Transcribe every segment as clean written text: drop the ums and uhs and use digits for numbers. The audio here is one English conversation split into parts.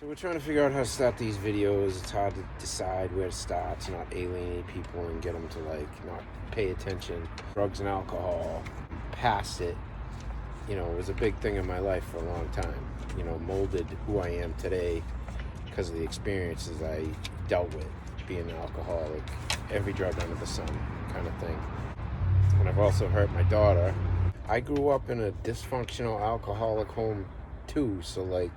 So we're trying to figure out how to start these videos. It's hard to decide where to start to not alienate people and get them to not pay attention. Drugs and alcohol, past it, it was a big thing in my life for a long time. Molded who I am today because of the experiences I dealt with, being an alcoholic, every drug under the sun kind of thing. And I've also hurt my daughter. I grew up in a dysfunctional alcoholic home too, so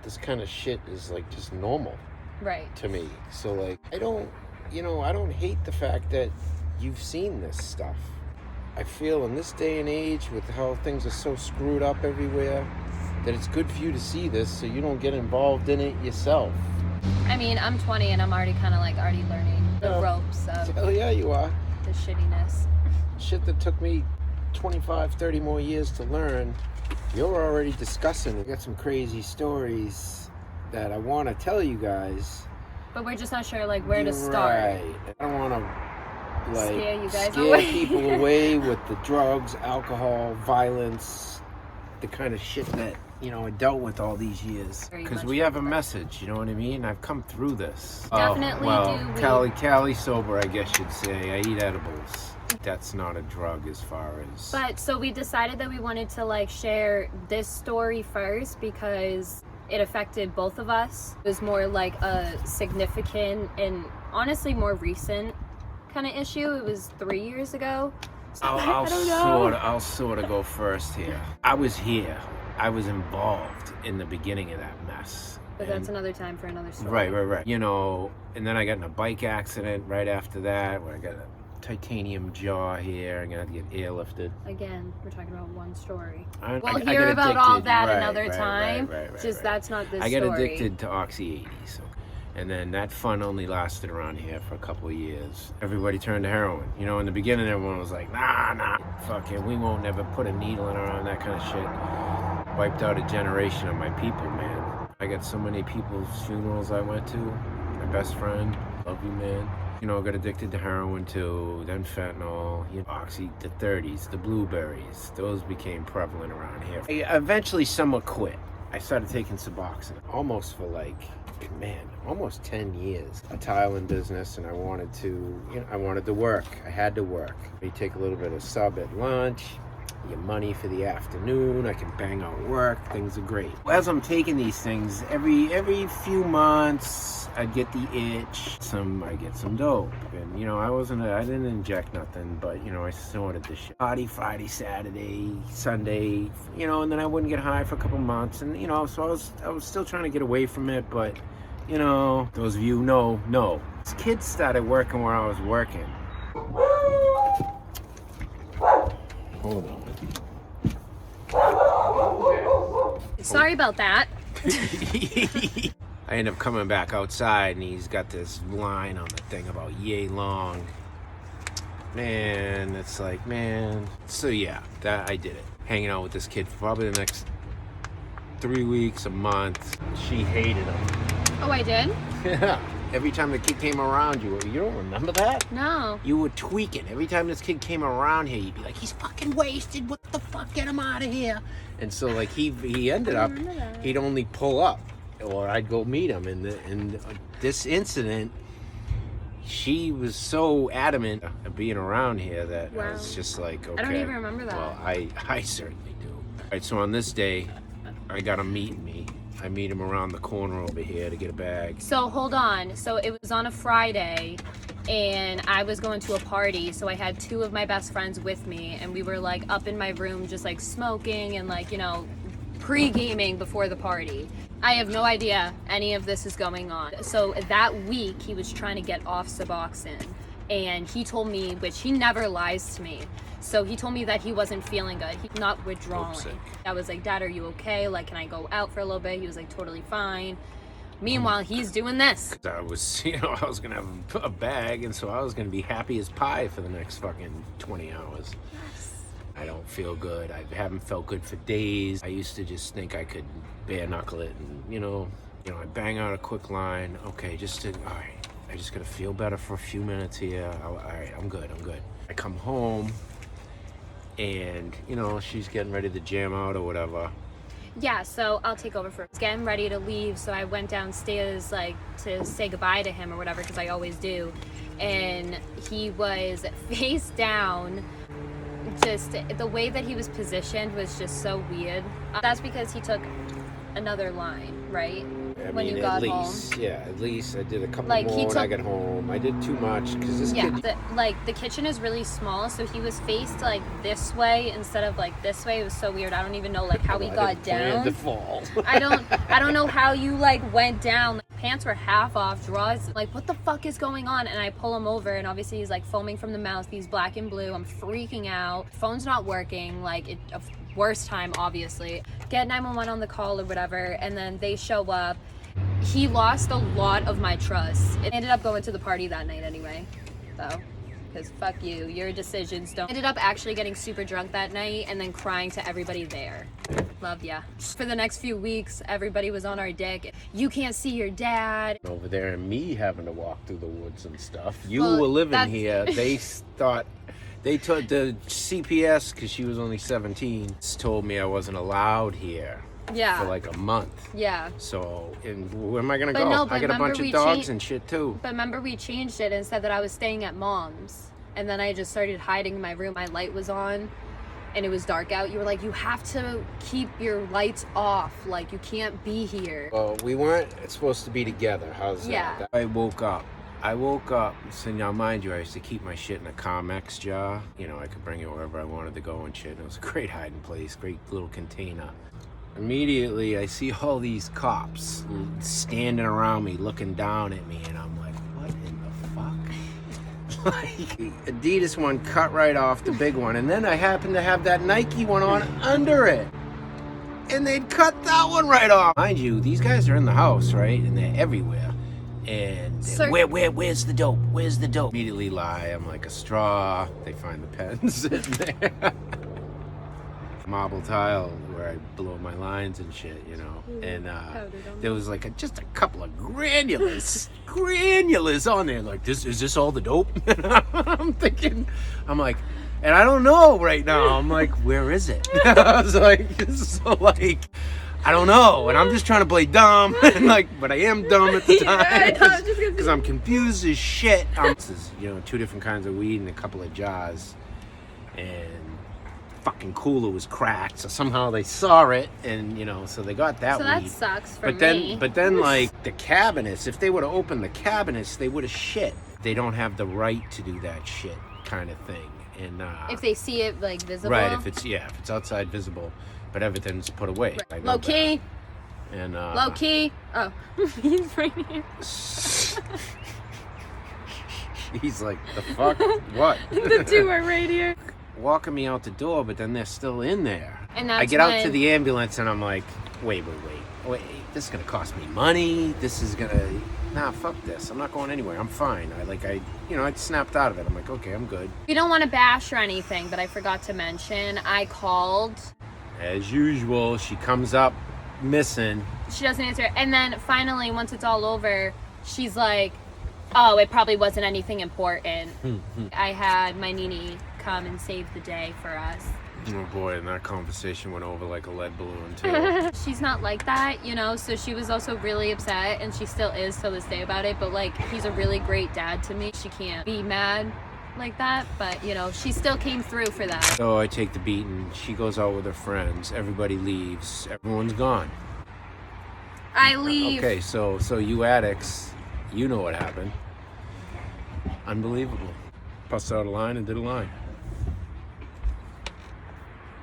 this kind of shit is just normal, right, to me. So I don't hate the fact that you've seen this stuff. I feel in this day and age with how things are so screwed up everywhere that it's good for you to see this so you don't get involved in it yourself. I mean, I'm 20 and I'm already kind of already learning the ropes of Hell yeah, you are. the shittiness. Shit that took me 25, 30 more years to learn, you're already discussing. I got some crazy stories that I want to tell you guys. But we're just not sure where to start. Right. I don't want to scare you guys scare away. people away with the drugs, alcohol, violence, the kind of shit that I dealt with all these years. Because we have a message, you know what I mean? I've come through this. Definitely do. Cali sober, I guess you'd say. I eat edibles. That's not a drug as far as... But so we decided that we wanted to share this story first because it affected both of us. It was more a significant and honestly more recent kind of issue. It was 3 years ago. So I don't know. I'll sort of go first here. I was here. I was involved in the beginning of that mess. But that's another time for another story. Right. And then I got in a bike accident right after that where I got a titanium jaw here. I'm gonna have to get airlifted. Again, we're talking about one story. We'll hear about all that another time. That's not this story. I got addicted to Oxy 80s. And then that fun only lasted around here for a couple of years. Everybody turned to heroin. In the beginning, everyone was like, nah, fuck it. We won't never put a needle in around that kind of shit. Wiped out a generation of my people, man. I got so many people's funerals I went to. My best friend, love you, man. Got addicted to heroin too, then fentanyl, Oxy, the 30s, the blueberries. Those became prevalent around here. I eventually somewhat quit. I started taking Suboxone almost for almost 10 years. A tiling business, and I wanted to work. I had to work. You take a little bit of sub at lunch, your money for the afternoon, I can bang out work, things are great. As I'm taking these things, every few months, I'd get the itch, I get some dope. And, I didn't inject nothing, but, I snorted this shit. Party Friday, Saturday, Sunday, and then I wouldn't get high for a couple months. And, so I was still trying to get away from it, but, those of you know. These kids started working where I was working. Hold on. Sorry about that. I end up coming back outside and he's got this line on the thing about yay long. Man, it's so yeah, that I did it. Hanging out with this kid for probably the next 3 weeks, a month. She hated him. Oh, I did? Yeah. Every time the kid came around you don't remember that? No. You were tweaking. Every time this kid came around here, you'd be like, he's fucking wasted. What the fuck? Get him out of here. And so he ended up, he'd only pull up or I'd go meet him. And this incident, she was so adamant of being around here that I was just like, okay. I don't even remember that. Well, I certainly do. All right, so on this day, I got him meeting me. I meet him around the corner over here to get a bag. So hold on. So it was on a Friday and I was going to a party. So I had two of my best friends with me and we were up in my room just smoking and pre-gaming before the party. I have no idea any of this is going on. So that week he was trying to get off Suboxone and he told me, which he never lies to me. So he told me that he wasn't feeling good. He's not withdrawing. I was like, Dad, are you okay? Can I go out for a little bit? He was totally fine. Meanwhile, he's doing this. I was going to have a bag, and so I was going to be happy as pie for the next fucking 20 hours. Yes. I don't feel good. I haven't felt good for days. I used to just think I could bare knuckle it, and, I bang out a quick line. Okay, all right, I just got to feel better for a few minutes here. All right, I'm good. I come home. And, she's getting ready to jam out or whatever. Yeah, so I'll take over first. Getting ready to leave, so I went downstairs like to say goodbye to him or whatever, because I always do. And he was face down. Just the way that he was positioned was just so weird. That's because he took another line, right? I When mean, you got at home. least, yeah, at least I did a couple Like, more he when I took- got home. I did too much because this Yeah, kid. the kitchen is really small, so he was faced like this way instead of like this way. It was so weird. I don't even know like how he I got didn't plan down. to fall. I don't know how you like went down. Like, pants were half off, drawers like what the fuck is going on? And I pull him over, and obviously he's like foaming from the mouth. He's black and blue. I'm freaking out. Phone's not working. Like it, worst time obviously. Get 911 on the call or whatever, and then they show up. He lost a lot of my trust. It ended up going to the party that night anyway, though. Because fuck you, your decisions don't. Ended up actually getting super drunk that night and then crying to everybody there. Love ya. For the next few weeks, everybody was on our dick. You can't see your dad. Over there and me having to walk through the woods and stuff. You Well, were living that's- here. They thought, they told the CPS, because she was only 17, told me I wasn't allowed here Yeah. for like a month. Yeah. So, and where am I going to But go? no, but I got a bunch remember we of dogs changed- and shit too. But remember we changed it and said that I was staying at mom's. And then I just started hiding in my room. My light was on and it was dark out. You were like, you have to keep your lights off. Like, you can't be here. Well, we weren't supposed to be together. How's Yeah. that? I woke up. So now, mind you, I used to keep my shit in a Comex jar. You know, I could bring it wherever I wanted to go and shit. It was a great hiding place, great little container. Immediately, I see all these cops standing around me, looking down at me, and I'm like, what in the fuck? Like, Adidas one cut right off, the big one, and then I happened to have that Nike one on under it. And they'd cut that one right off. Mind you, these guys are in the house, right? And they're everywhere. And Sir- where's the dope? Where's the dope? Immediately lie, I'm like a straw. They find the pen sitting there. Marble tile where I blow my lines and shit, you know. And there was like just a couple of granulars on there. Like, is this all the dope? I'm thinking, I'm like, and I don't know right now. I'm like, where is it? I was like, so like, I don't know. And I'm just trying to play dumb, and like, but I am dumb at the time because I'm confused as shit. This is, you know, 2 different kinds of weed in a couple of jars, and fucking cooler was cracked, so somehow they saw it, and you know, so they got that So weed. that sucks for But then, me. but then, like the cabinets, if they would have opened the cabinets, they would have shit. They don't have the right to do that shit, kind of thing. And if they see it like visible. right, if it's outside visible, but everything's put away. I know Low key. that. And Low key. Oh, he's right here. he's like, the fuck, what? The two are right here. Walking me out the door, but then they're still in there. And that's I get out to when- the ambulance and I'm like, wait, this is gonna cost me money. This is gonna, nah, fuck this. I'm not going anywhere. I'm fine. I snapped out of it. I'm like, okay, I'm good. We don't want to bash or anything, but I forgot to mention, I called. As usual, she comes up missing. She doesn't answer. And then finally, once it's all over, she's like, oh, it probably wasn't anything important. I had my Nini come and save the day for us. Oh boy, and that conversation went over like a lead balloon too. She's not like that, you know, so she was also really upset, and she still is till this day about it, but like, he's a really great dad to me. She can't be mad like that, but you know, she still came through for that. So I take the beating. She goes out with her friends. Everybody leaves. Everyone's gone. I leave. Okay, so you addicts, you know what happened. Unbelievable. Busted out a line and did a line.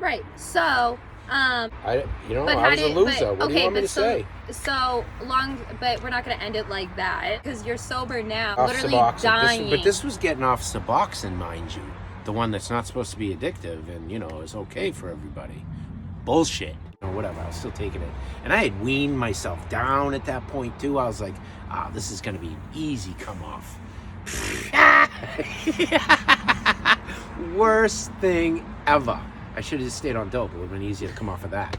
Right, so, I was but a how did, loser. but, What do you want me to say? So long, but we're not going to end it like that, because you're sober now, Off literally Suboxone. dying. But this was getting off Suboxone, mind you. The one that's not supposed to be addictive and, you know, is okay for everybody. Bullshit. Or whatever, I was still taking it. And I had weaned myself down at that point, too. I was like, this is going to be an easy come off. Worst thing ever. I should have just stayed on dope. It would have been easier to come off of that.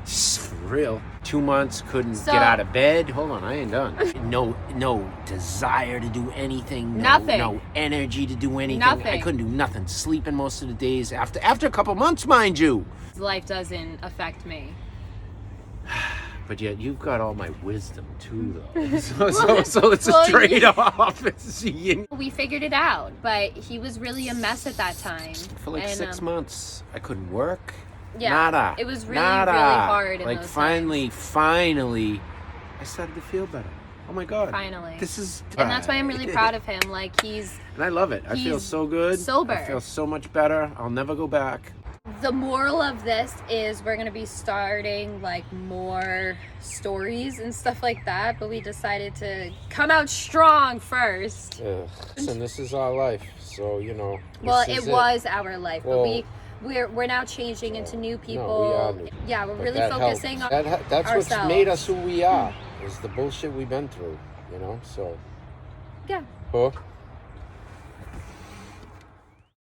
For real. 2 months, couldn't So- get out of bed. Hold on, I ain't done. No desire to do anything. Nothing. No energy to do anything. Nothing. I couldn't do nothing. Sleeping most of the days after a couple months, mind you. Life doesn't affect me. But yet you've got all my wisdom too, though. So it's Well, a trade-off. We figured it out, but he was really a mess at that time. For like And, 6 months, I couldn't work. Yeah, Nada. it was really, Nada. really hard in like those finally, times. finally, I started to feel better. Oh my God. Finally. This is. And that's why I'm really proud of him. Like, he's And I love it. I feel he's so good. sober. I feel so much better. I'll never go back. The moral of this is we're gonna be starting like more stories and stuff like that, but we decided to come out strong first. Listen, this is our life, so you know. Well, it was our life, Well, but we're now changing into new people. we are new. Yeah, we're But really that focusing helps. on That's ourselves. what's made us who we are. Is the bullshit we've been through, you know. So. Yeah. Huh?